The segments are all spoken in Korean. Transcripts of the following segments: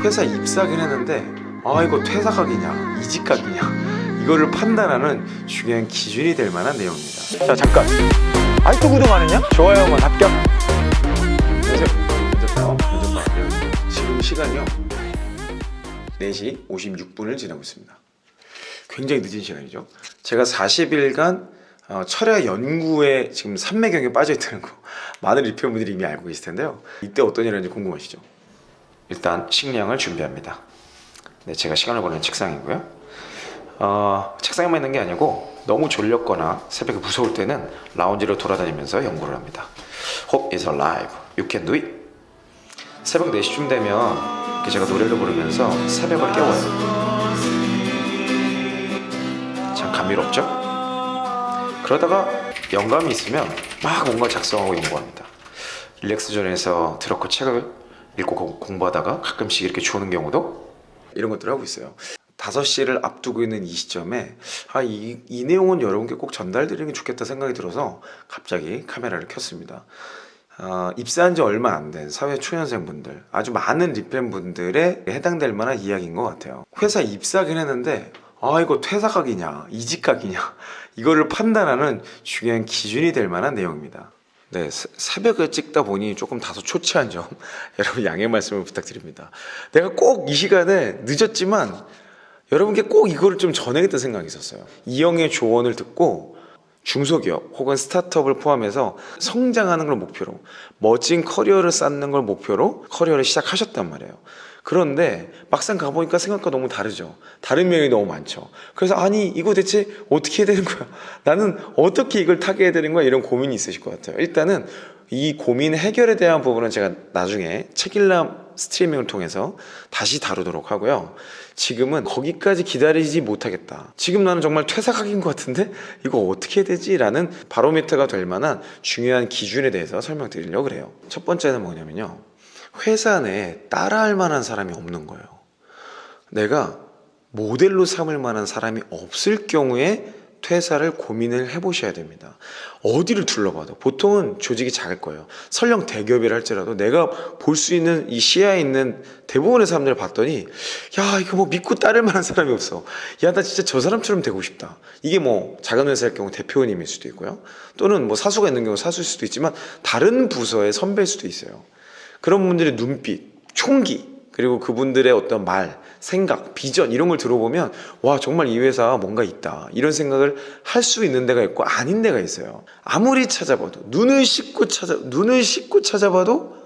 회사 입사하긴 했는데 이거 퇴사 각이냐 이직 각이냐 이거를 판단하는 중요한 기준이 될 만한 내용입니다. 자 잠깐, 아직도 구독 안 했냐? 좋아요만 합격. 면접 봐. 지금 시간이요 4시 56분을 지나고 있습니다. 굉장히 늦은 시간이죠. 제가 40일간 철야 연구에 지금 산매경에 빠져있다는 거 많은 리뷰분들이 이미 알고 계실 텐데요. 이때 어떤 일을 하는지 궁금하시죠? 일단 식량을 준비합니다. 네, 제가 시간을 보내는 책상이고요. 책상에만 있는 게 아니고 너무 졸렸거나 새벽에 무서울 때는 라운지를 돌아다니면서 연구를 합니다. Hope is alive. You can do it. 새벽 4시쯤 되면 제가 노래를 부르면서 새벽을 깨워요. 참 감미롭죠? 그러다가 영감이 있으면 막 뭔가 작성하고 연구합니다. 릴렉스 존에서 들었고 책을 읽고 공부하다가 가끔씩 이렇게 주는 경우도 이런 것들을 하고 있어요. 5시를 앞두고 있는 이 시점에 이 내용은 여러분께 꼭 전달드리는 게 좋겠다 생각이 들어서 갑자기 카메라를 켰습니다. 입사한 지 얼마 안 된 사회 초년생분들, 아주 많은 리팬분들에 해당될 만한 이야기인 것 같아요. 회사 입사하긴 했는데 이거 퇴사 각이냐 이직 각이냐 이거를 판단하는 중요한 기준이 될 만한 내용입니다. 네, 새벽에 찍다 보니 조금 다소 초췌한 점 여러분 양해 말씀을 부탁드립니다. 내가 꼭 이 시간에 늦었지만 여러분께 꼭 이거를 좀 전해야겠다는 생각이 있었어요. 이영의 조언을 듣고 중소기업 혹은 스타트업을 포함해서 성장하는 걸 목표로 멋진 커리어를 쌓는 걸 목표로 커리어를 시작하셨단 말이에요. 그런데 막상 가보니까 생각과 너무 다르죠. 다른 면이 너무 많죠. 그래서 이거 대체 어떻게 해야 되는 거야? 나는 어떻게 이걸 타개해야 되는 거야? 이런 고민이 있으실 것 같아요. 일단은 이 고민 해결에 대한 부분은 제가 나중에 책일남 스트리밍을 통해서 다시 다루도록 하고요. 지금은 거기까지 기다리지 못하겠다. 지금 나는 정말 퇴사각인 것 같은데 이거 어떻게 해야 되지? 라는 바로미터가 될 만한 중요한 기준에 대해서 설명드리려고 그래요. 첫 번째는 뭐냐면요, 회사 내에 따라할 만한 사람이 없는 거예요. 내가 모델로 삼을 만한 사람이 없을 경우에 퇴사를 고민을 해보셔야 됩니다. 어디를 둘러봐도 보통은 조직이 작을 거예요. 설령 대기업이라 할지라도 내가 볼 수 있는 이 시야에 있는 대부분의 사람들을 봤더니 이거 뭐 믿고 따를 만한 사람이 없어. 나 진짜 저 사람처럼 되고 싶다. 이게 뭐 작은 회사일 경우 대표님일 수도 있고요. 또는 뭐 사수가 있는 경우 사수일 수도 있지만 다른 부서의 선배일 수도 있어요. 그런 분들의 눈빛, 총기, 그리고 그분들의 어떤 말, 생각, 비전 이런 걸 들어보면 정말 이 회사 뭔가 있다 이런 생각을 할 수 있는 데가 있고 아닌 데가 있어요. 아무리 찾아봐도 눈을 씻고 찾아봐도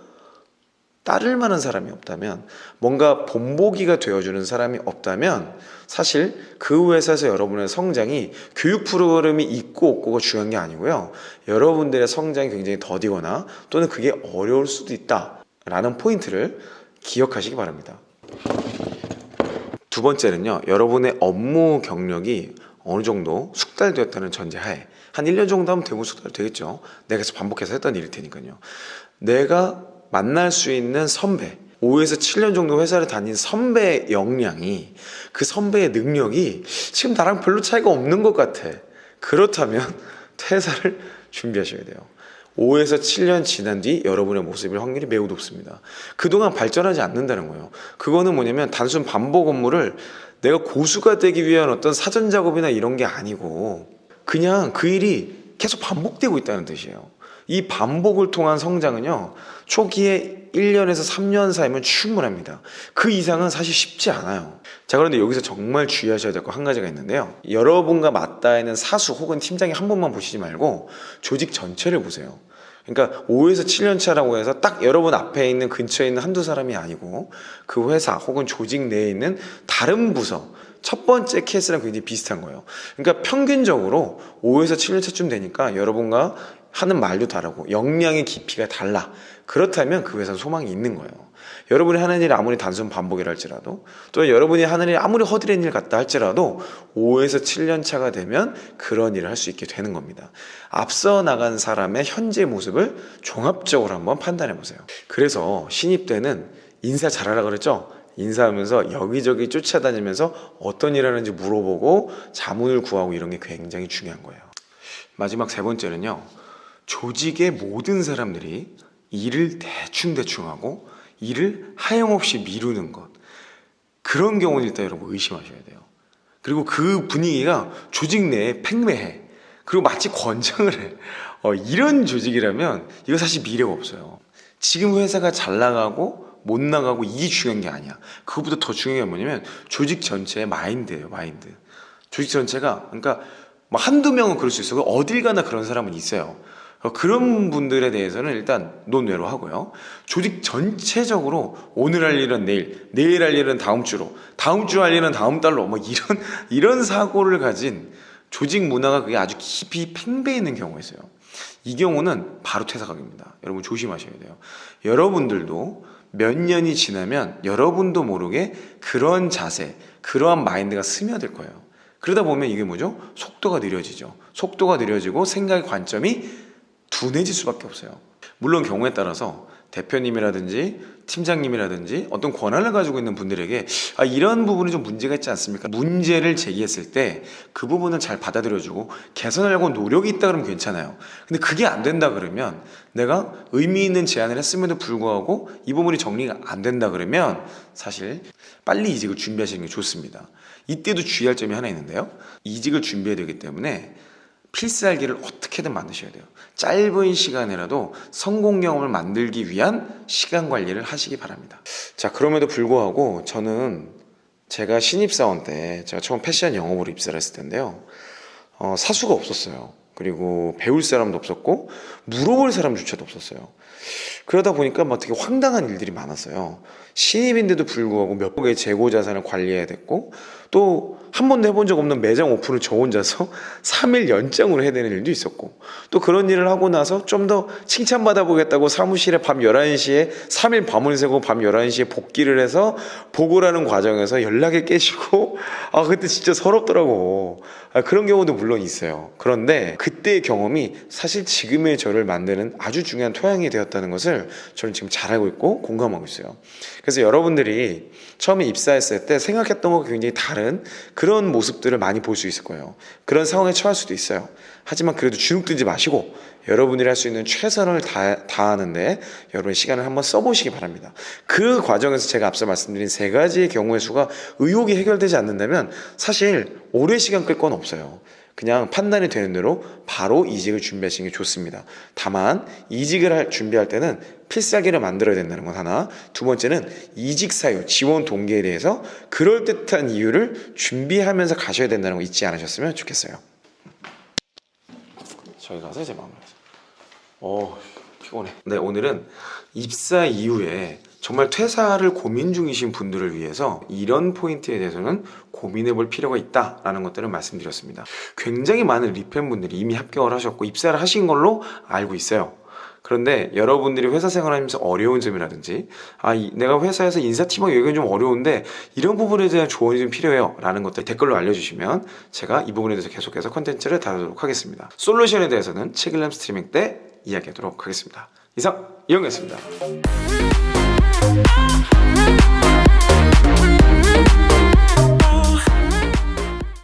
따를 만한 사람이 없다면, 뭔가 본보기가 되어주는 사람이 없다면 사실 그 회사에서 여러분의 성장이 교육 프로그램이 있고 없고가 중요한 게 아니고요, 여러분들의 성장이 굉장히 더디거나 또는 그게 어려울 수도 있다라는 포인트를 기억하시기 바랍니다. 두 번째는요, 여러분의 업무 경력이 어느 정도 숙달되었다는 전제하에 한 1년 정도 하면 대부분 숙달되겠죠. 내가 계속 반복해서 했던 일일 테니까요. 내가 만날 수 있는 선배, 5에서 7년 정도 회사를 다닌 선배의 역량이, 그 선배의 능력이 지금 나랑 별로 차이가 없는 것 같아. 그렇다면 퇴사를 준비하셔야 돼요. 5에서 7년 지난 뒤 여러분의 모습일 확률이 매우 높습니다. 그동안 발전하지 않는다는 거예요. 그거는 뭐냐면 단순 반복 업무를 내가 고수가 되기 위한 어떤 사전 작업이나 이런 게 아니고 그냥 그 일이 계속 반복되고 있다는 뜻이에요. 이 반복을 통한 성장은요, 초기에 1년에서 3년 사이면 충분합니다. 그 이상은 사실 쉽지 않아요. 자, 그런데 여기서 정말 주의하셔야 될 거 한 가지가 있는데요, 여러분과 맞닿아 있는 사수 혹은 팀장이 한 분만 보시지 말고 조직 전체를 보세요. 그러니까 5에서 7년 차라고 해서 딱 여러분 앞에 있는 근처에 있는 한두 사람이 아니고 그 회사 혹은 조직 내에 있는 다른 부서, 첫 번째 케이스랑 굉장히 비슷한 거예요. 그러니까 평균적으로 5에서 7년 차쯤 되니까 여러분과 하는 말도 다르고 역량의 깊이가 달라. 그렇다면 그 회사는 소망이 있는 거예요. 여러분이 하는 일이 아무리 단순 반복이라 할지라도, 또 여러분이 하는 일이 아무리 허드렛 일 같다 할지라도 5에서 7년 차가 되면 그런 일을 할 수 있게 되는 겁니다. 앞서 나간 사람의 현재 모습을 종합적으로 한번 판단해 보세요. 그래서 신입 때는 인사 잘하라 그랬죠? 인사하면서 여기저기 쫓아다니면서 어떤 일 하는지 물어보고 자문을 구하고 이런 게 굉장히 중요한 거예요. 마지막 세 번째는요, 조직의 모든 사람들이 일을 대충 하고 일을 하염없이 미루는 것, 그런 경우는 일단 여러분 의심하셔야 돼요. 그리고 그 분위기가 조직 내에 팽배해. 그리고 마치 권장을 해. 이런 조직이라면 이거 사실 미래가 없어요. 지금 회사가 잘 나가고 못 나가고 이게 중요한 게 아니야. 그것보다 더 중요한 게 뭐냐면 조직 전체의 마인드예요. 마인드. 조직 전체가 그러니까 뭐 한두 명은 그럴 수 있어요. 어딜 가나 그런 사람은 있어요. 그런 분들에 대해서는 일단 논외로 하고요. 조직 전체적으로 오늘 할 일은 내일, 내일 할 일은 다음 주로, 다음 주 할 일은 다음 달로 뭐 이런 사고를 가진 조직 문화가 그게 아주 깊이 팽배해 있는 경우가 있어요. 이 경우는 바로 퇴사각입니다. 여러분 조심하셔야 돼요. 여러분들도 몇 년이 지나면 여러분도 모르게 그런 자세, 그러한 마인드가 스며들 거예요. 그러다 보면 이게 뭐죠? 속도가 느려지죠. 속도가 느려지고 생각의 관점이 둔해질 수밖에 없어요. 물론 경우에 따라서 대표님이라든지 팀장님이라든지 어떤 권한을 가지고 있는 분들에게 이런 부분이 좀 문제가 있지 않습니까? 문제를 제기했을 때 그 부분을 잘 받아들여주고 개선하려고 노력이 있다 그러면 괜찮아요. 근데 그게 안 된다 그러면 내가 의미 있는 제안을 했음에도 불구하고 이 부분이 정리가 안 된다 그러면 사실 빨리 이직을 준비하시는 게 좋습니다. 이때도 주의할 점이 하나 있는데요. 이직을 준비해야 되기 때문에 필살기를 어떻게든 만드셔야 돼요. 짧은 시간이라도 성공 경험을 만들기 위한 시간 관리를 하시기 바랍니다. 자, 그럼에도 불구하고 저는 제가 신입사원 때 제가 처음 패션 영업으로 입사를 했을 텐데요. 사수가 없었어요. 그리고 배울 사람도 없었고 물어볼 사람조차도 없었어요. 그러다 보니까 막 되게 황당한 일들이 많았어요. 신입인데도 불구하고 몇 억의 재고 자산을 관리해야 됐고 또 한 번도 해본 적 없는 매장 오픈을 저 혼자서 3일 연장으로 해야 되는 일도 있었고 또 그런 일을 하고 나서 좀 더 칭찬받아 보겠다고 사무실에 밤 11시에 3일 밤을 새고 밤 11시에 복귀를 해서 보고를 하는 과정에서 연락이 깨지고 그때 진짜 서럽더라고. 그런 경우도 물론 있어요. 그런데 그때의 경험이 사실 지금의 저를 만드는 아주 중요한 토양이 되었다는 것을 저는 지금 잘 알고 있고 공감하고 있어요. 그래서 여러분들이 처음에 입사했을 때 생각했던 것과 굉장히 다른 그런 모습들을 많이 볼 수 있을 거예요. 그런 상황에 처할 수도 있어요. 하지만 그래도 주눅들지 마시고 여러분들이 할 수 있는 최선을 다하는데 여러분의 시간을 한번 써보시기 바랍니다. 그 과정에서 제가 앞서 말씀드린 세 가지의 경우의 수가 의혹이 해결되지 않는다면 사실 오래 시간 끌 건 없어요. 그냥 판단이 되는 대로 바로 이직을 준비하시는 게 좋습니다. 다만 이직을 준비할 때는 필살기를 만들어야 된다는 건 하나, 두 번째는 이직 사유, 지원 동기에 대해서 그럴듯한 이유를 준비하면서 가셔야 된다는 거 잊지 않으셨으면 좋겠어요. 저희 가서 이제 마무리하죠. 피곤해. 네, 오늘은 입사 이후에 정말 퇴사를 고민 중이신 분들을 위해서 이런 포인트에 대해서는 고민해 볼 필요가 있다라는 것들을 말씀드렸습니다. 굉장히 많은 리팬분들이 이미 합격을 하셨고 입사를 하신 걸로 알고 있어요. 그런데 여러분들이 회사 생활하면서 어려운 점이라든지 내가 회사에서 인사팀하고 여기는 좀 어려운데 이런 부분에 대한 조언이 좀 필요해요 라는 것들 댓글로 알려주시면 제가 이 부분에 대해서 계속해서 컨텐츠를 다루도록 하겠습니다. 솔루션에 대해서는 책일남 스트리밍 때 이야기하도록 하겠습니다. 이상 이영이었습니다.